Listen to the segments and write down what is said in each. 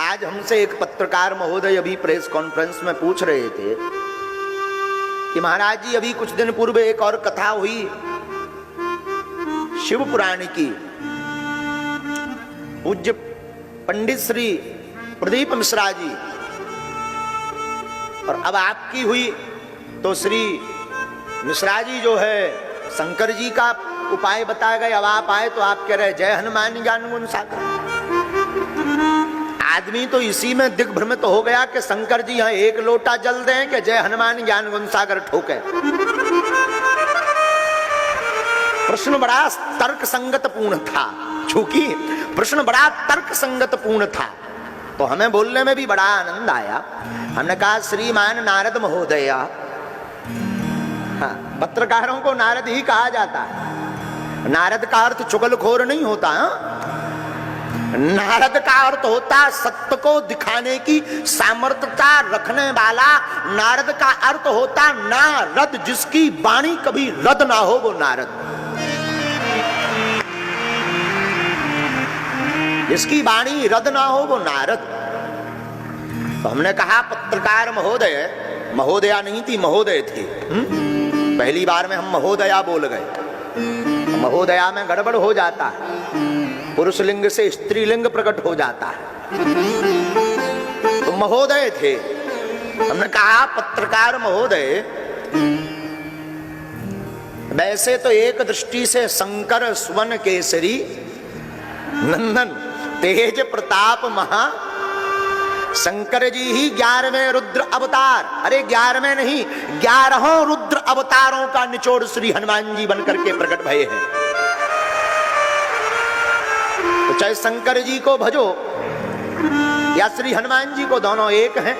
आज हमसे एक पत्रकार महोदय अभी प्रेस कॉन्फ्रेंस में पूछ रहे थे कि महाराज जी अभी कुछ दिन पूर्व एक और कथा हुई शिव पुराण की, पूज्य पंडित श्री प्रदीप मिश्रा जी, और अब आपकी हुई तो श्री मिश्रा जी जो है शंकर जी का उपाय बताए गए। अब आप आए तो आप कह रहे जय हनुमान ज्ञान गुण सागर। आदमी तो इसी में दिग्भ्रमित हो गया कि शंकर जी यहाँ एक लोटा जल दें कि जय हनुमान ज्ञान गुण सागर ठोके। प्रश्न बड़ा तर्क संगत पूर्ण था, चूंकि प्रश्न बड़ा तर्क संगत पूर्ण था तो हमें बोलने में भी बड़ा आनंद आया। हमने कहा श्रीमान नारद महोदय, हाँ, पत्रकारों को नारद ही कहा जाता है। नारद का अर्थ चुगलखोर नहीं होता, नारद का अर्थ होता सत्य को दिखाने की सामर्थ्यता रखने वाला। नारद का अर्थ होता नारद, जिसकी वाणी कभी रद ना हो वो नारद, जिसकी वाणी रद ना हो वो नारद। तो हमने कहा पत्रकार महोदय, महोदया नहीं थी महोदय थे, पहली बार में हम महोदया बोल गए। महोदया में गड़बड़ हो जाता है, पुरुष लिंग से स्त्रीलिंग प्रकट हो जाता है। तो महोदय थे। हमने कहा पत्रकार महोदय, वैसे तो एक दृष्टि से शंकर सुवन केसरी नंदन तेज प्रताप महा शंकर जी ही 11वें रुद्र अवतार, अरे 11वें नहीं 11 रुद्र अवतारों का निचोड़ श्री हनुमान जी बनकर के प्रकट भये हैं। तो चाहे शंकर जी को भजो या श्री हनुमान जी को, दोनों एक हैं।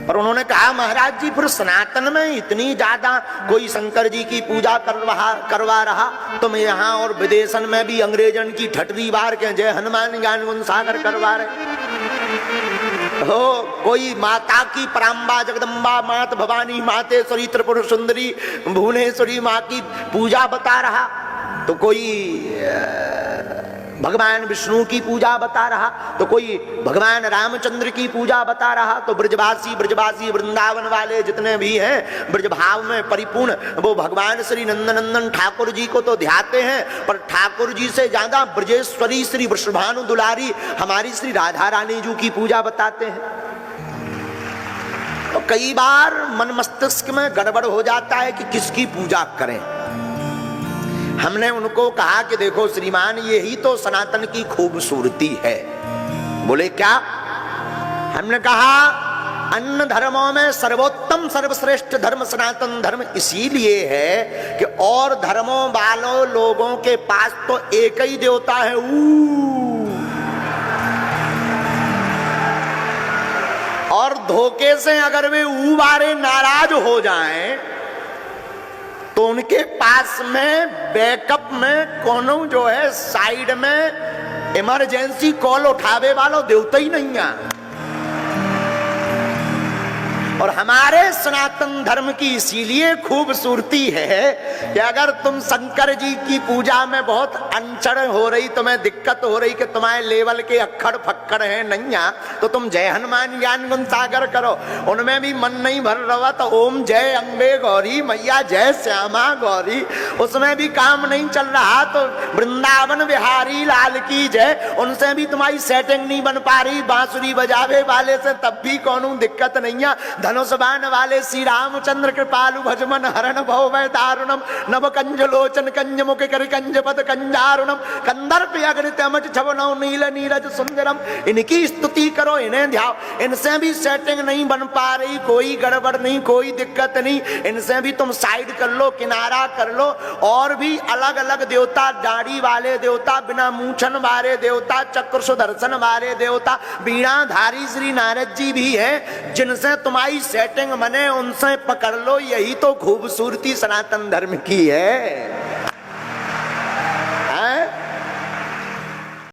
पर उन्होंने कहा महाराज जी फिर सनातन में इतनी ज्यादा कोई शंकर जी की पूजा करवा रहा, तुम यहाँ और विदेशन में भी अंग्रेजन की ठटरी बार के जय हनुमान ज्ञान गुण सागर करवा रहे हो। कोई माता की पराम्बा जगदम्बा मात भवानी मातेश्वरी त्रिपुर सुंदरी भुवनेश्वरी माँ की पूजा बता रहा, तो कोई भगवान विष्णु की पूजा बता रहा, तो कोई भगवान रामचंद्र की पूजा बता रहा। तो ब्रजवासी वृंदावन वाले जितने भी हैं ब्रजभाव में परिपूर्ण, वो भगवान श्री नंदनंदन ठाकुर जी को तो ध्याते हैं, पर ठाकुर जी से ज्यादा ब्रजेश्वरी श्री वृषभानु दुलारी हमारी श्री राधा रानी जी की पूजा बताते हैं। तो कई बार मन मस्तिष्क में गड़बड़ हो जाता है कि किसकी पूजा करें। हमने उनको कहा कि देखो श्रीमान, यही तो सनातन की खूबसूरती है। बोले क्या? हमने कहा अन्य धर्मों में सर्वोत्तम सर्वश्रेष्ठ धर्म सनातन धर्म इसीलिए है कि और धर्मों वालों लोगों के पास तो एक ही देवता है और धोखे से अगर वे वारे नाराज हो जाएं तो उनके पास में बैकअप में कोनो जो है साइड में इमरजेंसी कॉल उठावे वालों देवता ही नहीं है। और हमारे सनातन धर्म की इसीलिए खूबसूरती है कि अगर तुम शंकर जी की पूजा में बहुत अनचड़ हो रही, तुम्हें दिक्कत हो रही कि तुम्हारे लेवल के अक्खड़ फक्कड़ हैं नैया, तो तुम जय हनुमान ज्ञान गुण सागर करो। उनमें भी मन नहीं भर रहा तो ओम जय अम्बे गौरी मैया जय श्यामा गौरी, उसमें भी काम नहीं चल रहा तो वृंदावन बिहारी लाल की जय, उनसे भी तुम्हारी सेटिंग नहीं बन पा रही। बांसुरी बजावे वाले से तब भी कोनो दिक्कत नहीं है। धनुष बाण वाले श्री रामचंद्र कृपालु भजमन हरण भव वै दारुणम नव कंज लोचन कंज मुख कर कंज पद कंजारुणम कंदर्प अग्नित अमच छवनौ नील नीरज सुंदरम। इनकी स्तुति करो, इन्हें ध्याओ। इनसे भी सेटिंग नहीं बन पा रही, कोई गड़बड़ नहीं, कोई दिक्कत नहीं, इनसे भी तुम साइड कर लो, किनारा कर लो। और भी अलग अलग देवता, दाढ़ी वाले देवता, बिना मूछन वाले देवता, चक्र सुदर्शन वाले देवता, बीणाधारी श्री नारद जी भी है, जिनसे तुम्हारी सेटिंग बने उनसे पकड़ लो। यही तो खूबसूरती सनातन धर्म की है।